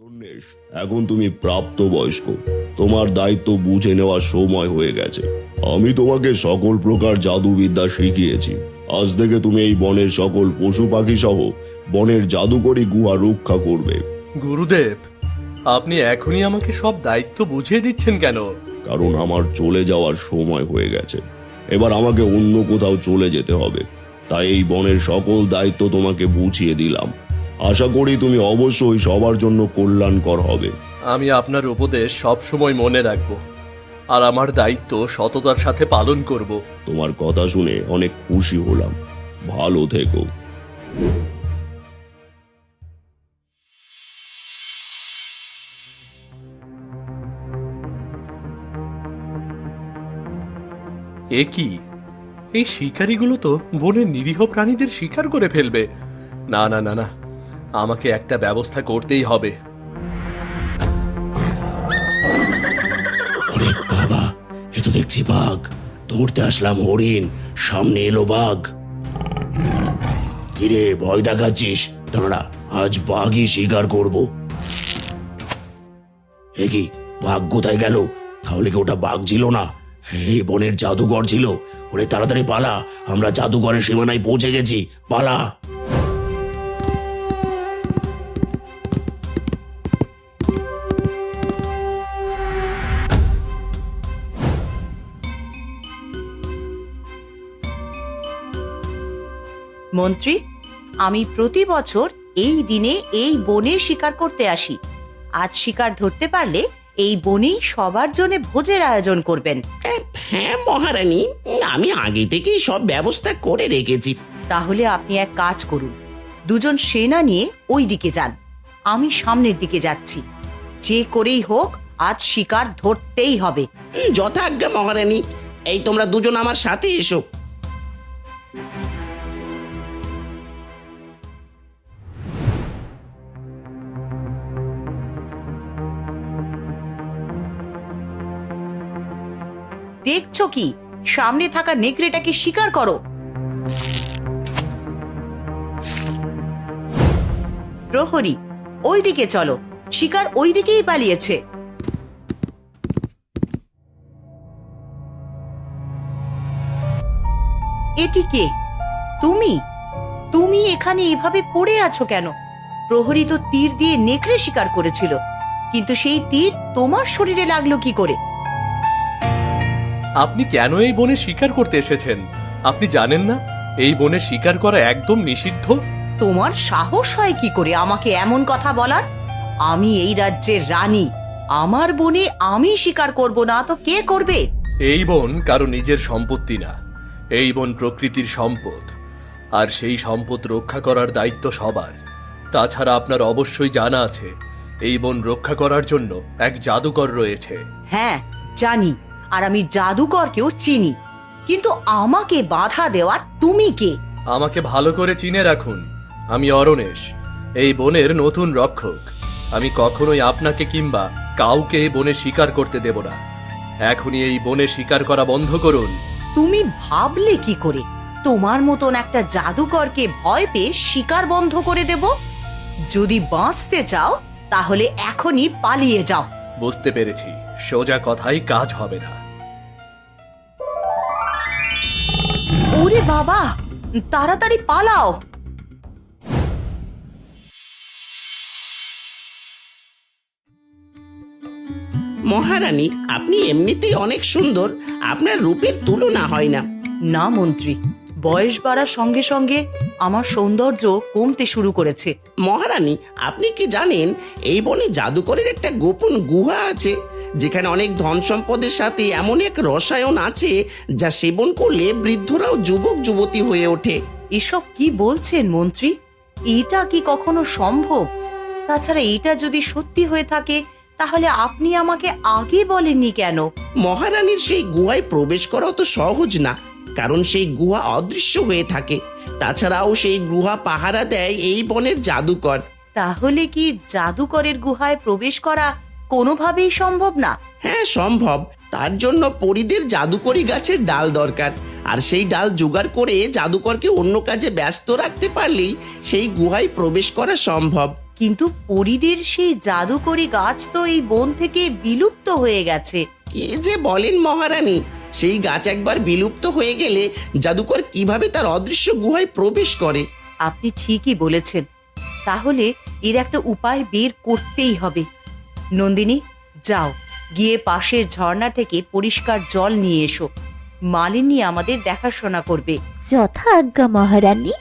অরণ্যেশ, এখন তুমি প্রাপ্তবয়স্ক। তোমার দায়িত্ব বুঝে নেওয়ার সময় হয়ে গেছে। আমি তোমাকে সকল প্রকার জাদুবিদ্যা শিখিয়েছি। আজ থেকে তুমি এই বনের সকল পশু পাখি সহ বনের জাদুকরী গুহা রক্ষা করবে। গুরুদেব, আপনি এখনই আমাকে সব দায়িত্ব বুঝিয়ে দিচ্ছেন কেন? কারণ আমার চলে যাওয়ার সময় হয়ে গেছে। এবার আমাকে অন্য কোথাও চলে যেতে হবে। তাই এই বনের সকল দায়িত্ব তোমাকে বুঝিয়ে দিলাম। আশা করি তুমি অবশ্যই সবার জন্য কল্যাণকর হবে। আমি আপনার উপদেশ সব সময় মনে রাখব, আর আমার দায়িত্ব সততার সাথে পালন করব। তোমার কথা শুনে অনেক খুশি হলাম। ভালো থেকো। এ কি? এই শিকারীগুলো তো বনের নিরীহ প্রাণীদের শিকার করে ফেলবে। না না না না, আমাকে একটা ব্যবস্থা করতেই হবে। ওরে বাবা, এ তো দেখছি বাঘ। ধরতে আসলাম হরিণ, সামনে এলো বাঘ। কিরে, ভয় দেখাচ্ছিস? দাঁড়া, আজ বাঘই শিকার করব। এ কি, বাঘ কোথায় গেল? তাহলে কি ওটা বাঘ ছিল না? এই বনের জাদুঘর ছিল। ওরে তাড়াতাড়ি পালা, আমরা জাদুঘরের সীমানায় পৌঁছে গেছি। পালা। মন্ত্রী, আমি প্রতি বছর এই দিনে এই বনে শিকার করতে আসি। আজ শিকার ধরতে পারলে এই বনেই সবার জন্য ভোজের আয়োজন করবেন। হ্যাঁ মহারানী, আমি আগে থেকেই সব ব্যবস্থা করে রেখেছি। তাহলে আপনি এক কাজ করুন, দুজন সেনা নিয়ে ওই দিকে যান, আমি সামনের দিকে যাচ্ছি। যে করেই হোক আজ শিকার ধরতেই হবে। যথাজ্ঞা মহারানী। এই তোমরা দুজন আমার সাথে এসো। দেখছো কি, সামনে থাকা নেকড়েটাকে শিকার করো। প্রহরী, ওই দিকে চলো, শিকার ওই দিকেই পালিয়েছে। এটি কে? তুমি তুমি এখানে এভাবে পড়ে আছো কেন? প্রহরী তো তীর দিয়ে নেকড়ে শিকার করেছিল, কিন্তু সেই তীর তোমার শরীরে লাগলো কি করে? আপনি কেন এই বনে শিকার করতে এসেছেন? আপনি জানেন না এই বনে শিকার করা একদম নিষিদ্ধ? তোমার সাহস হয় কি করে আমাকে এমন কথা বলার? আমি এই রাজ্যের রানী, আমার বনে আমি শিকার করব না তো কে করবে? এই বন কারো নিজের সম্পত্তি না, এই বন প্রকৃতির সম্পদ, আর সেই সম্পদ রক্ষা করার দায়িত্ব সবার। তাছাড়া আপনার অবশ্যই জানা আছে এই বন রক্ষা করার জন্য এক জাদুকর রয়েছে। হ্যাঁ জানি, আর আমি জাদুকরকেও চিনি, কিন্তু আমাকে বাধা দেওয়ার তুমি কে? আমাকে ভালো করে চিনে রাখুন, আমি অরণ্যেশ, এই বনের নতুন রক্ষক। আমি কখনোই আপনাকে কিংবা কাউকে এই বনে শিকার করতে দেব না। এখনই এই বনে শিকার করা বন্ধ করুন। তুমি ভাবলে কি করে তোমার মতন একটা জাদুকরকে ভয় পেয়ে শিকার বন্ধ করে দেব? যদি বাঁচতে চাও তাহলে এখনই পালিয়ে যাও। বুঝতে পেরেছি, সোজা কথাই কাজ হবে না। ওরে বাবা, তাড়াতাড়ি পালাও। মহারানী, আপনি এমনিতেই অনেক সুন্দর, আপনার রূপের তুলনা হয় না। না মন্ত্রী, বয়স বাড়ার সঙ্গে সঙ্গে আমার সৌন্দর্য কমতে শুরু করেছে। মহারানী, আপনি কি জানেন এই বনে জাদুকরের একটা গোপন গুহা আছে, যেখানে অনেক ধন সম্পদের সাথে এমন এক রসায়ন আছে যা সেবন করলে বৃদ্ধরাও যুবক যুবতী হয়ে ওঠে। এসব কি বলছেন মন্ত্রী? এটা কি কখনো সম্ভব? তাছাড়া এটা যদি সত্যি হয়ে থাকে তাহলে আপনি আমাকে আগে বলেননি কেন? মহারানীর সেই গুহায় প্রবেশ করাও তো সহজ না, কারণ সেই গুহা অদৃশ্য হয়ে থাকে। তাছাড়াও সেই গুহা পাহারা দেয় এই বনের জাদুকর। তাহলে কি জাদুকরের গুহায় প্রবেশ করা কোনোভাবেই সম্ভব না? হ্যাঁ সম্ভব। তার জন্য পরীদের জাদুকরি গাছের ডাল দরকার, আর সেই ডাল জোগাড় করে জাদুকরকে অন্য কাজে ব্যস্ত রাখতে পারলেই সেই গুহায় প্রবেশ করা সম্ভব। কিন্তু পরিদের সেই জাদুকরি গাছ তো এই বন থেকে বিলুপ্ত হয়ে গেছে। কি যে বলেন মহারানী, সেই গাছ একবার বিলুপ্ত হয়ে গেলে জাদুকর কিভাবে তার অদৃশ্য গুহায় প্রবেশ করে? আপনি ঠিকই বলেছেন। তাহলে এর একটা উপায় বের করতেই হবে। নন্দিনী, যাও গিয়ে পাশের ঝর্ণা থেকে পরিষ্কার জল নিয়ে এসো। মালিনী আমাদের দেখাশোনা করবে। যথা আজ্ঞা মহারানী।